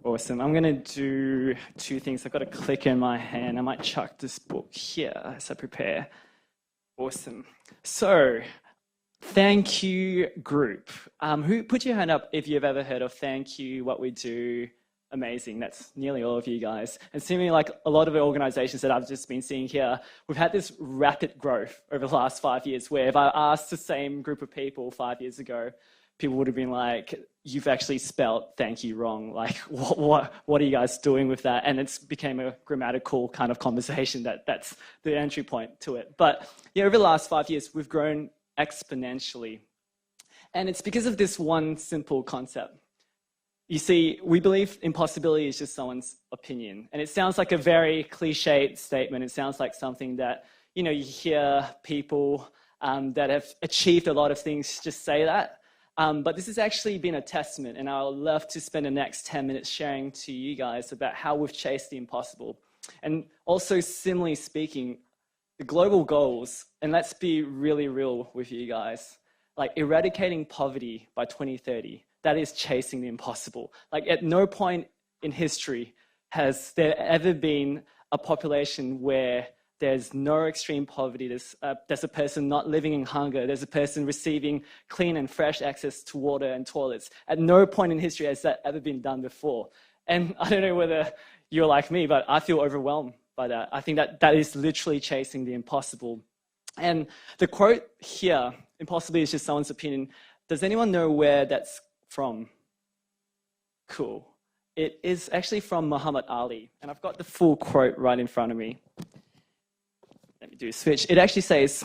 Awesome. I'm going to do two things. I've got a clicker in my hand. I might chuck this book here as I prepare. Awesome. So, thank you group. Who put your hand up if you've ever heard of Thank You, What We Do? Amazing. That's nearly all of you guys. And seemingly like a lot of the organizations that I've just been seeing here, we've had this rapid growth over the last 5 years where if I asked the same group of people 5 years ago, people would have been like, you've actually spelt thank you wrong. Like, what are you guys doing with that? And it's became a grammatical kind of conversation that's the entry point to it. But yeah, over the last 5 years, we've grown exponentially. And it's because of this one simple concept. You see, we believe impossibility is just someone's opinion. And it sounds like a very cliched statement. It sounds like something that, you hear people that have achieved a lot of things just say that. But this has actually been a testament, and I'll love to spend the next 10 minutes sharing to you guys about how we've chased the impossible. And also, similarly speaking, the global goals, and let's be really real with you guys, like eradicating poverty by 2030, that is chasing the impossible. Like at no point in history has there ever been a population where there's no extreme poverty, there's a person not living in hunger, there's a person receiving clean and fresh access to water and toilets. At no point in history has that ever been done before. And I don't know whether you're like me, but I feel overwhelmed by that. I think that is literally chasing the impossible. And the quote here, impossibility is just someone's opinion. Does anyone know where that's from? Cool. It is actually from Muhammad Ali. And I've got the full quote right in front of me. Let me do a switch. It actually says,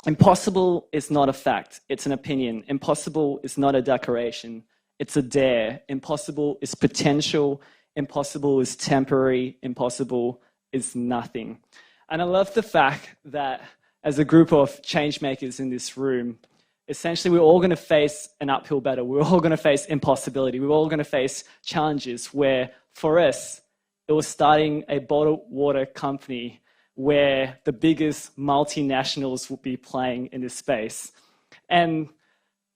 impossible is not a fact, it's an opinion. Impossible is not a declaration, it's a dare. Impossible is potential. Impossible is temporary. Impossible is nothing. And I love the fact that as a group of change makers in this room, essentially we're all going to face an uphill battle. We're all going to face impossibility. We're all going to face challenges where, for us, it was starting a bottled water company where the biggest multinationals will be playing in this space. And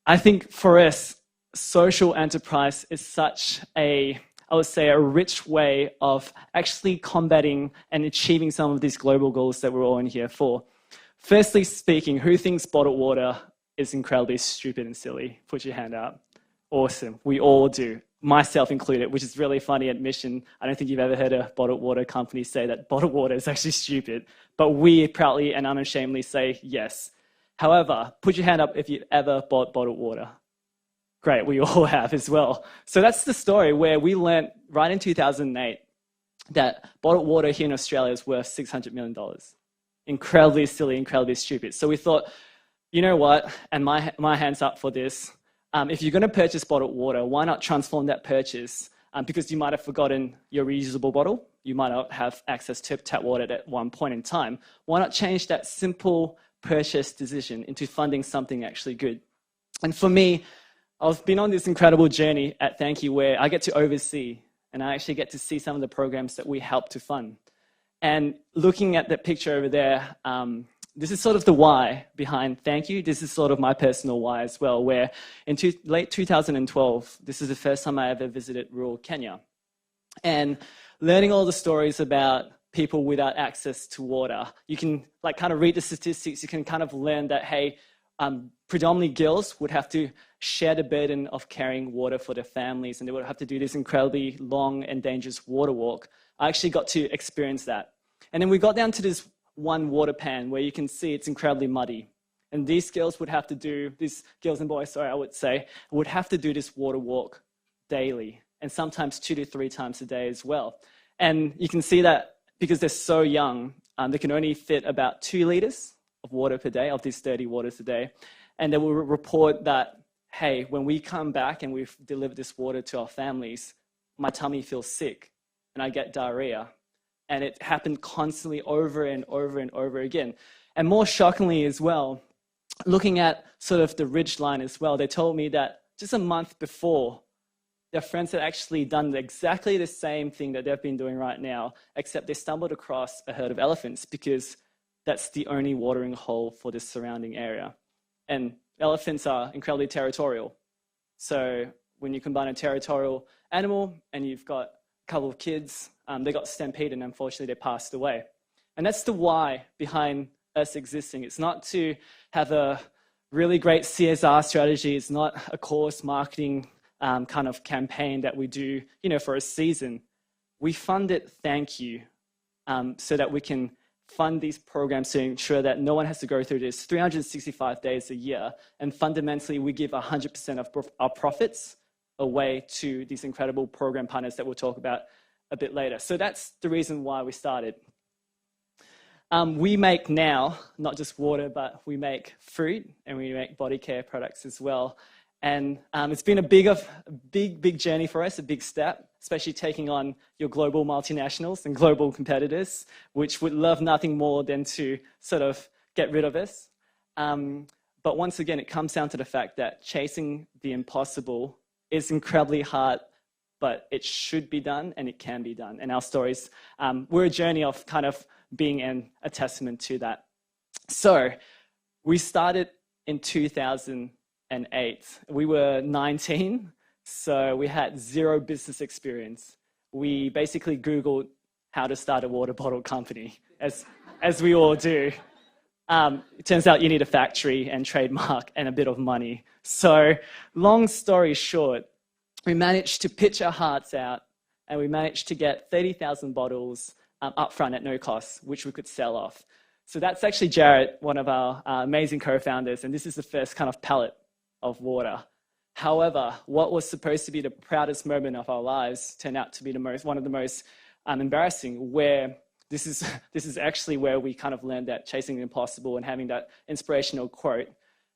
I think for us, social enterprise is such a rich way of actually combating and achieving some of these global goals that we're all in here for. Firstly speaking, who thinks bottled water is incredibly stupid and silly? Put your hand up. Awesome. We all do. Myself included, which is really funny admission. I don't think you've ever heard a bottled water company say that bottled water is actually stupid, but we proudly and unashamedly say yes. However, put your hand up if you've ever bought bottled water. Great, we all have as well. So that's the story where we learned right in 2008 that bottled water here in Australia is worth $600 million. Incredibly silly, incredibly stupid. So we thought, you know what, and my hand's up for this. If you're going to purchase bottled water, why not transform that purchase? Because you might have forgotten your reusable bottle. You might not have access to tap water at one point in time. Why not change that simple purchase decision into funding something actually good? And for me, I've been on this incredible journey at Thank You where I get to oversee and I actually get to see some of the programs that we help to fund. And looking at that picture over there, this is sort of the why behind Thank You. This is sort of my personal why as well, where in late 2012, this is the first time I ever visited rural Kenya. And learning all the stories about people without access to water, you can kind of read the statistics, you can kind of learn that, hey, predominantly girls would have to share the burden of carrying water for their families, and they would have to do this incredibly long and dangerous water walk. I actually got to experience that. And then we got down to this one water pan where you can see it's incredibly muddy. And these girls would have to do, these girls and boys, sorry, I would say, would have to do this water walk daily and sometimes 2 to 3 times a day as well. And you can see that because they're so young, they can only fit about 2 liters of water per day, of these 30 waters a day. And they will report that, hey, when we come back and we've delivered this water to our families, my tummy feels sick and I get diarrhea. And it happened constantly over and over and over again. And more shockingly as well, looking at sort of the ridgeline as well, they told me that just a month before, their friends had actually done exactly the same thing that they've been doing right now, except they stumbled across a herd of elephants because that's the only watering hole for the surrounding area. And elephants are incredibly territorial. So when you combine a territorial animal and you've got couple of kids, they got stampeded and unfortunately they passed away. And that's the why behind us existing. It's not to have a really great CSR strategy. It's not a course marketing kind of campaign that we do, for a season. We fund it, thank you, so that we can fund these programs to ensure that no one has to go through this 365 days a year. And fundamentally, we give 100% of our profits away to these incredible program partners that we'll talk about a bit later. So that's the reason why we started. We make now, not just water, but we make fruit and we make body care products as well. And it's been a big journey for us, a big step, especially taking on your global multinationals and global competitors, which would love nothing more than to sort of get rid of us. But once again, it comes down to the fact that chasing the impossible is incredibly hard, but it should be done and it can be done. And our stories, we're a journey of kind of being a testament to that. So we started in 2008. We were 19, so we had zero business experience. We basically Googled how to start a water bottle company, as we all do. It turns out you need a factory and trademark and a bit of money. So long story short, we managed to pitch our hearts out and we managed to get 30,000 bottles upfront at no cost, which we could sell off. So that's actually Jarrett, one of our amazing co-founders, and this is the first kind of pallet of water. However, what was supposed to be the proudest moment of our lives turned out to be one of the most embarrassing, where this is actually where we kind of learned that chasing the impossible and having that inspirational quote.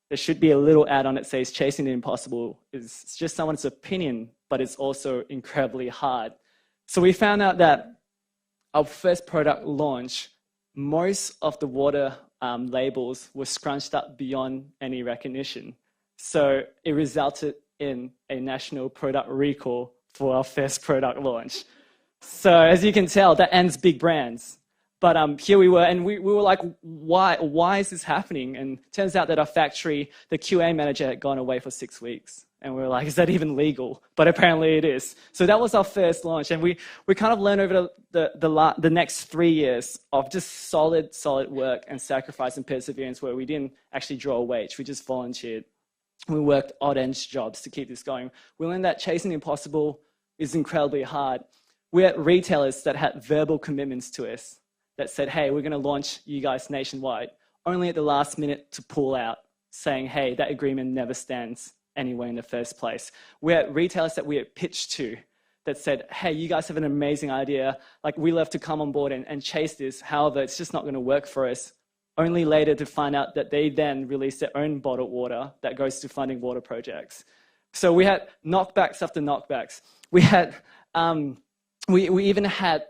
There should be a little add-on that says chasing the impossible is just someone's opinion, but it's also incredibly hard. So we found out that our first product launch, most of the water labels were scrunched up beyond any recognition. So it resulted in a national product recall for our first product launch. So as you can tell, that ends big brands. But here we were, and we were like, why is this happening? And it turns out that our factory, the QA manager had gone away for 6 weeks. And we were like, is that even legal? But apparently it is. So that was our first launch. And we kind of learned over the next 3 years of just solid work and sacrifice and perseverance, where we didn't actually draw a wage. We just volunteered. We worked odd-end jobs to keep this going. We learned that chasing the impossible is incredibly hard. We had retailers that had verbal commitments to us that said, hey, we're going to launch you guys nationwide, only at the last minute to pull out, saying, hey, that agreement never stands anyway in the first place. We had retailers that we had pitched to that said, hey, you guys have an amazing idea. Like, we love to come on board and chase this. However, it's just not going to work for us. Only later to find out that they then released their own bottled water that goes to funding water projects. So we had knockbacks after knockbacks. We had, we even had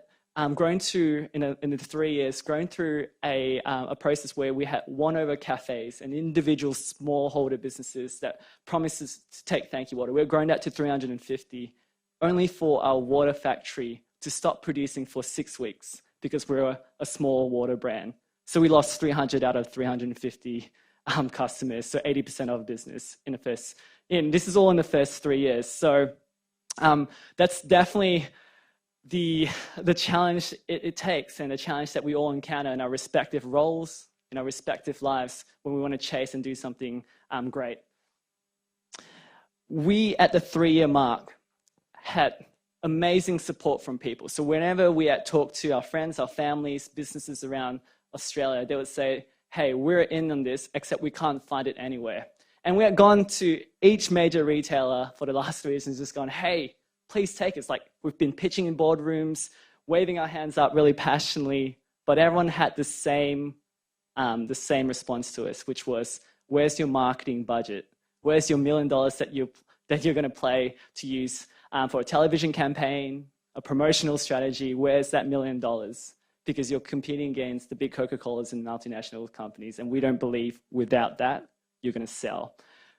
grown through, in the 3 years, grown through a process where we had won-over cafes and individual smallholder businesses that promised us to take Thank You Water. We've grown that to 350, only for our water factory to stop producing for 6 weeks because we're a small water brand. So we lost 300 out of 350 customers, so 80% of business in the first. And this is all in the first 3 years. So that's definitely the challenge it takes, and the challenge that we all encounter in our respective roles, in our respective lives, when we want to chase and do something great. We, at the 3-year mark, had amazing support from people. So whenever we had talked to our friends, our families, businesses around Australia, they would say, hey, we're in on this, except we can't find it anywhere. And we had gone to each major retailer for the last 3 years and just gone, hey, please take us. Like, we've been pitching in boardrooms, waving our hands up really passionately, but everyone had the same response to us, which was, where's your marketing budget? Where's your $1 million that you're going to play to use for a television campaign, a promotional strategy? Where's that $1 million? Because you're competing against the big Coca-Colas and multinational companies, and we don't believe without that, you're going to sell.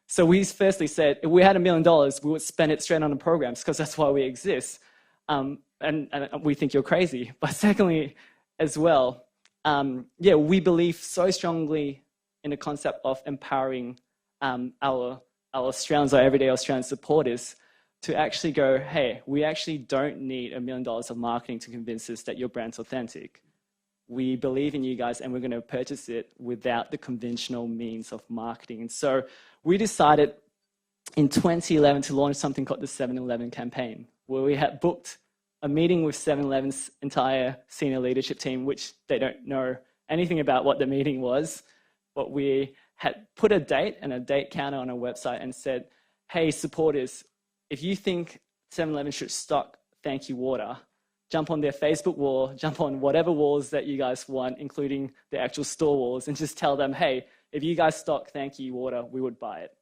So we firstly said, if we had $1 million, we would spend it straight on the programs, because that's why we exist. And we think you're crazy. But secondly, as well, we believe so strongly in the concept of empowering our Australians, our everyday Australian supporters. to actually go, hey, we actually don't need $1 million of marketing to convince us that your brand's authentic. We believe in you guys and we're going to purchase it without the conventional means of marketing. And so we decided in 2011 to launch something called the 7-Eleven campaign, where we had booked a meeting with 7-Eleven's entire senior leadership team, which they don't know anything about what the meeting was, but we had put a date and a date counter on our website and said, hey, supporters, if you think 7-Eleven should stock Thank You Water, jump on their Facebook wall, jump on whatever walls that you guys want, including the actual store walls, and just tell them, hey, if you guys stock Thank You Water, we would buy it.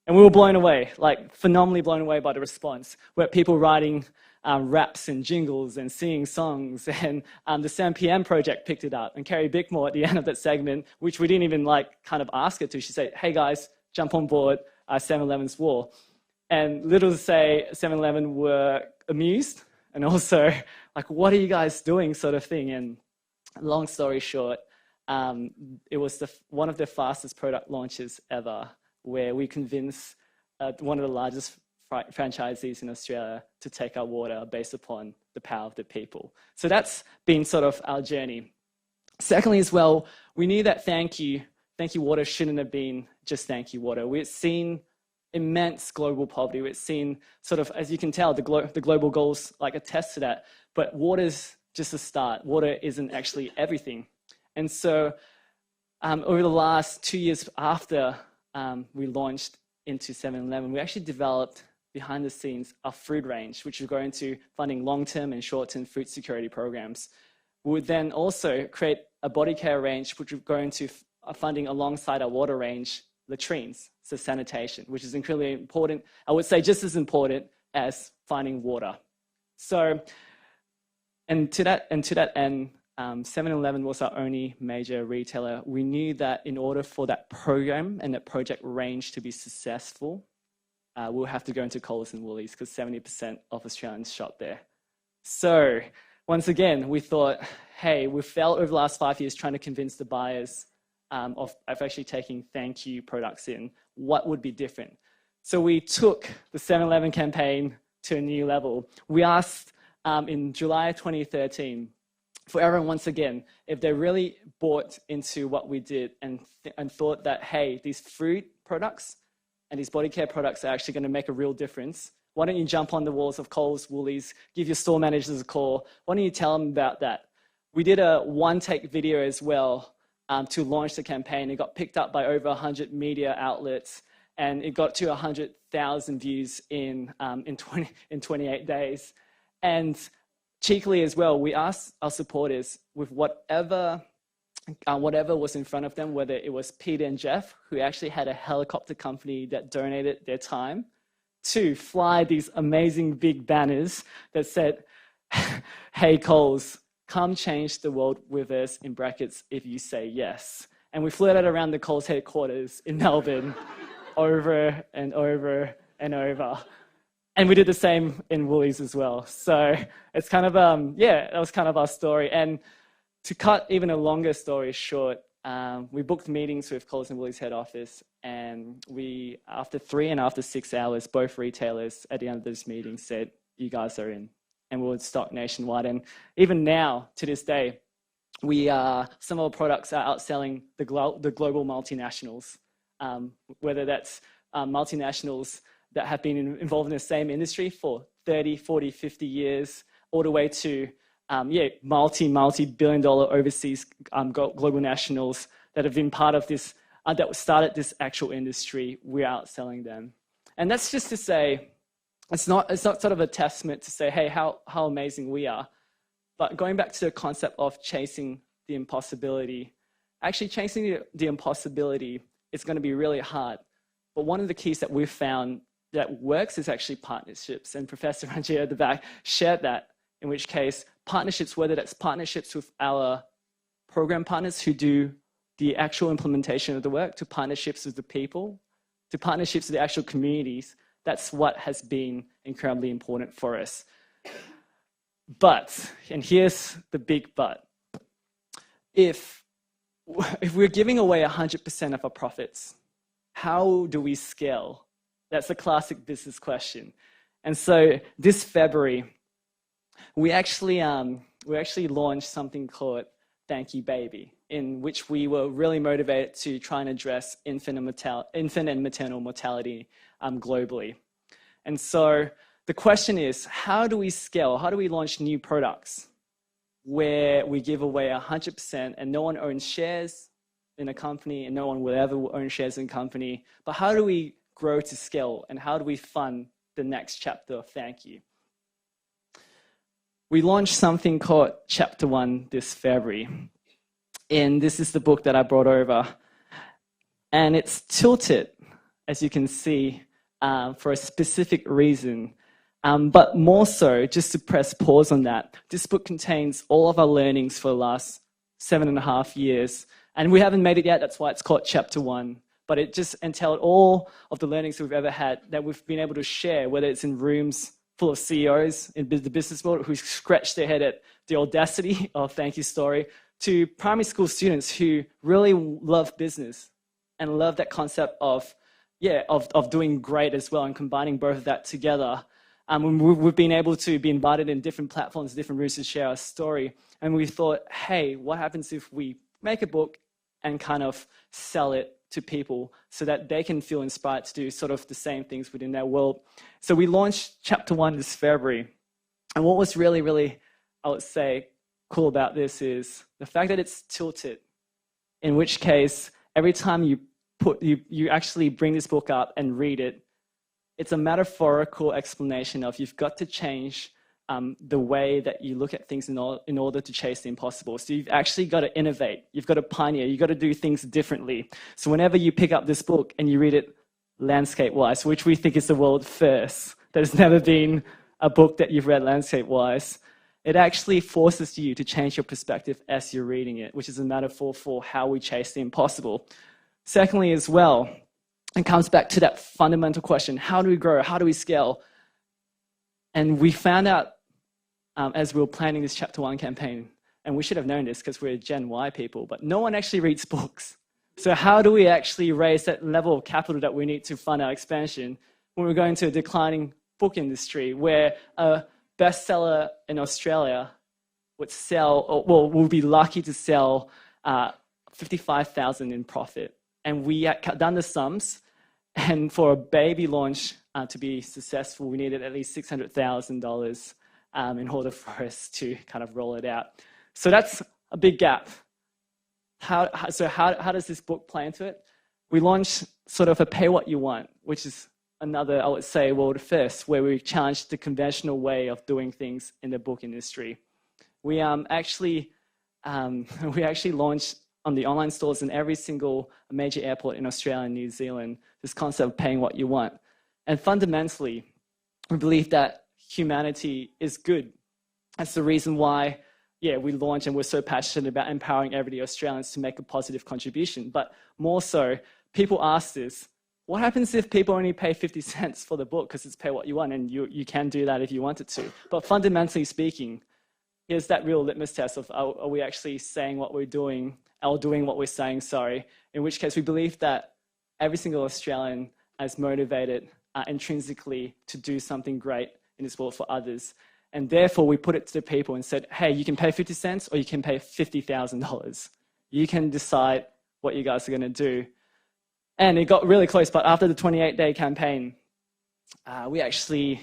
And we were blown away, like phenomenally blown away by the response, where people writing raps and jingles and singing songs, and the 7PM project picked it up. And Carrie Bickmore at the end of that segment, which we didn't even kind of ask her to, she said, hey guys, jump on board 7-Eleven's wall. And little to say, 7-Eleven were amused and also like, what are you guys doing sort of thing. And long story short, it was one of the fastest product launches ever, where we convinced one of the largest franchisees in Australia to take our water based upon the power of the people. So that's been sort of our journey. Secondly as well, we knew that Thank You Water shouldn't have been just Thank You Water. We'd seen immense global poverty. We've seen sort of, as you can tell, the global goals like attest to that, but water's just a start. Water isn't actually everything. And so over the last 2 years after we launched into 7-Eleven, we actually developed behind the scenes a food range, which would go into funding long-term and short-term food security programs. We would then also create a body care range, which would go into funding alongside our water range, latrines, so sanitation, which is incredibly important. I would say just as important as finding water. So, and to that end, 7-Eleven was our only major retailer. We knew that in order for that program and that project range to be successful, we'll have to go into Coles and Woolies because 70% of Australians shop there. So once again, we thought, hey, we failed over the last 5 years trying to convince the buyers of actually taking Thank You products in. What would be different? So we took the 7-Eleven campaign to a new level. We asked in July 2013 for everyone, once again, if they really bought into what we did and thought that, hey, these food products and these body care products are actually going to make a real difference, why don't you jump on the walls of Coles, Woolies, give your store managers a call? Why don't you tell them about that? We did a one-take video as well to launch the campaign. It got picked up by over 100 media outlets, and it got to 100,000 views in 28 days. And cheekily as well, we asked our supporters with whatever was in front of them, whether it was Peter and Jeff, who actually had a helicopter company that donated their time to fly these amazing big banners that said, hey Coles, come change the world with us, in brackets, if you say yes. And we flew that around the Coles headquarters in Melbourne over and over and over. And we did the same in Woolies as well. So it's kind of, that was kind of our story. And to cut even a longer story short, we booked meetings with Coles and Woolies head office, and we, after 3 and after 6 hours, both retailers at the end of this meeting said, you guys are in. And we would stock nationwide. And even now, to this day, some of our products are outselling the global multinationals, whether that's multinationals that have been involved in the same industry for 30, 40, 50 years, all the way to multi-billion dollar overseas global nationals that have been part of this, that started this actual industry. We're outselling them. And that's just to say, it's not sort of a testament to say, hey, how amazing we are. But going back to the concept of chasing the impossibility, actually chasing the impossibility is going to be really hard. But one of the keys that we've found that works is actually partnerships. And Professor Ranjit at the back shared that, in which case partnerships, whether that's partnerships with our program partners who do the actual implementation of the work, to partnerships with the people, to partnerships with the actual communities, that's what has been incredibly important for us. But, and here's the big but, if we're giving away 100% of our profits, how do we scale? That's a classic business question. And so this February, we actually launched something called Thank You Baby, in which we were really motivated to try and address infant and maternal mortality globally. And so the question is, how do we scale? How do we launch new products where we give away 100% and no one owns shares in a company and no one will ever own shares in a company? But how do we grow to scale, and how do we fund the next chapter of Thank You? We launched something called Chapter 1 this February. And this is the book that I brought over. And it's tilted, as you can see, for a specific reason. But more so, just to press pause on that, this book contains all of our learnings for the last 7.5 years. And we haven't made it yet, that's why it's called Chapter 1. But it just entailed all of the learnings we've ever had that we've been able to share, whether it's in rooms full of CEOs in the business world who scratch their head at the audacity of Thank You Story, to primary school students who really love business and love that concept of doing great as well, and combining both of that together. We've been able to be invited in different platforms, different rooms to share our story. And we thought, hey, what happens if we make a book and kind of sell it to people so that they can feel inspired to do sort of the same things within their world? So we launched Chapter 1 this February. And what was really, really, I would say, cool about this is the fact that it's tilted, in which case every time you actually bring this book up and read it, it's a metaphorical explanation of you've got to change the way that you look at things in order to chase the impossible. So you've actually got to innovate. You've got to pioneer. You've got to do things differently. So whenever you pick up this book and you read it landscape-wise, which we think is the world first, there's never been a book that you've read landscape-wise, it actually forces you to change your perspective as you're reading it, which is a metaphor for how we chase the impossible. Secondly, as well, it comes back to that fundamental question: how do we grow? How do we scale? And we found out as we were planning this Chapter 1 campaign, and we should have known this because we're Gen Y people, but no one actually reads books. So how do we actually raise that level of capital that we need to fund our expansion when we're going to a declining book industry where a bestseller in Australia would sell, or will be lucky to sell 55,000 in profit? And we had done the sums, and for a baby launch to be successful, we needed at least $600,000 in order for us to kind of roll it out. So that's a big gap. How does this book play into it? We launched sort of a pay what you want, which is another, I would say, world first, where we challenged the conventional way of doing things in the book industry. We actually launched on the online stores in every single major airport in Australia and New Zealand this concept of paying what you want. And fundamentally, we believe that humanity is good. That's the reason why, we launched, and we're so passionate about empowering everyday Australians to make a positive contribution. But more so, people ask this: what happens if people only pay 50 cents for the book because it's pay what you want? And you can do that if you wanted to. But fundamentally speaking, here's that real litmus test of are we actually saying what we're doing, or doing what we're saying, sorry, in which case we believe that every single Australian is motivated intrinsically to do something great in this world for others. And therefore, we put it to the people and said, hey, you can pay 50 cents or you can pay $50,000. You can decide what you guys are going to do. And it got really close, but after the 28-day campaign, we actually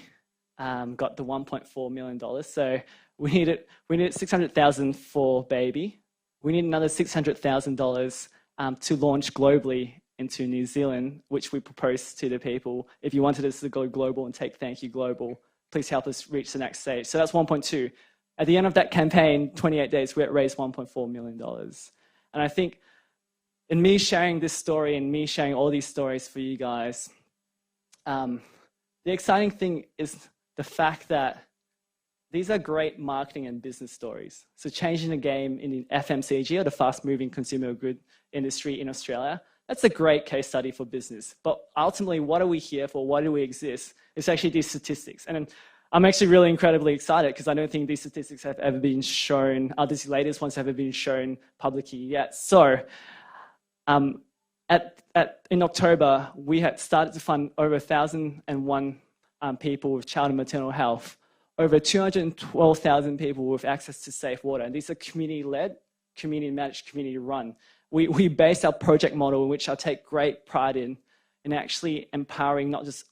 got the $1.4 million. So we needed $600,000 for baby. We need another $600,000 to launch globally into New Zealand, which we proposed to the people. If you wanted us to go global and take Thank You Global, please help us reach the next stage. So that's 1.2. At the end of that campaign, 28 days, we raised $1.4 million. And I think in me sharing this story and me sharing all these stories for you guys, the exciting thing is the fact that these are great marketing and business stories. So changing the game in the FMCG, or the fast-moving consumer good industry in Australia, that's a great case study for business. But ultimately, what are we here for? Why do we exist? It's actually these statistics. And I'm actually really incredibly excited because I don't think these statistics have ever been shown, these latest ones have ever been shown publicly yet. So in October, we had started to fund over 1,001 people with child and maternal health, over 212,000 people with access to safe water. And these are community-led, community-managed, community-run. We base our project model, in which I take great pride in actually empowering not just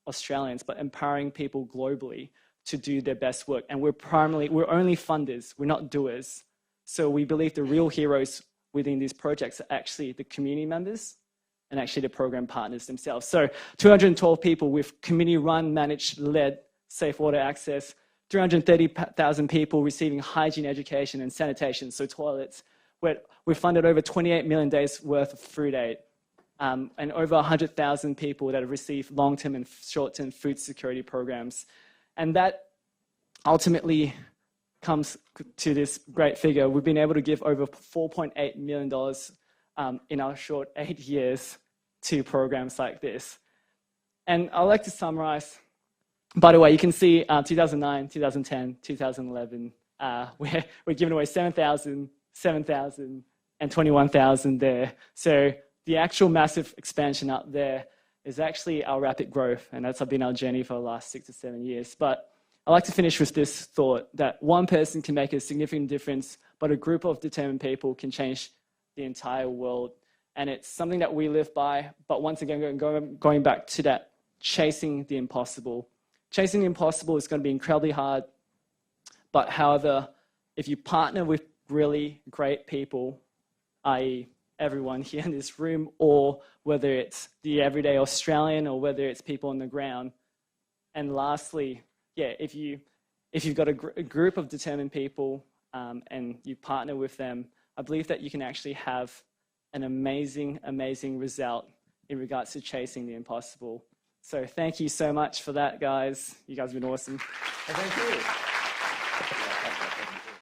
Australians, but empowering people globally to do their best work. And we're only funders, we're not doers. So we believe the real heroes within these projects are actually the community members and actually the program partners themselves. So 212 people with community-run, managed, led, safe water access, 330,000 people receiving hygiene education and sanitation, so toilets. We've funded over 28 million days worth of food aid, and over 100,000 people that have received long-term and short-term food security programs. And that ultimately comes to this great figure. We've been able to give over $4.8 million in our short 8 years to programs like this. And I'd like to summarize. By the way, you can see 2009, 2010, 2011, we're giving away 7,000, 7,000, and 21,000 there. So the actual massive expansion up there is actually our rapid growth, and that's been our journey for the last 6 to 7 years. But I'd like to finish with this thought that one person can make a significant difference, but a group of determined people can change the entire world. And it's something that we live by, but once again, going back to that, chasing the impossible. Chasing the impossible is going to be incredibly hard, but however, if you partner with really great people, i.e. everyone here in this room, or whether it's the everyday Australian or whether it's people on the ground, and lastly, yeah, if you've got a group of determined people and you partner with them, I believe that you can actually have an amazing, amazing result in regards to chasing the impossible. So thank you so much for that, guys. You guys have been awesome. Thank you.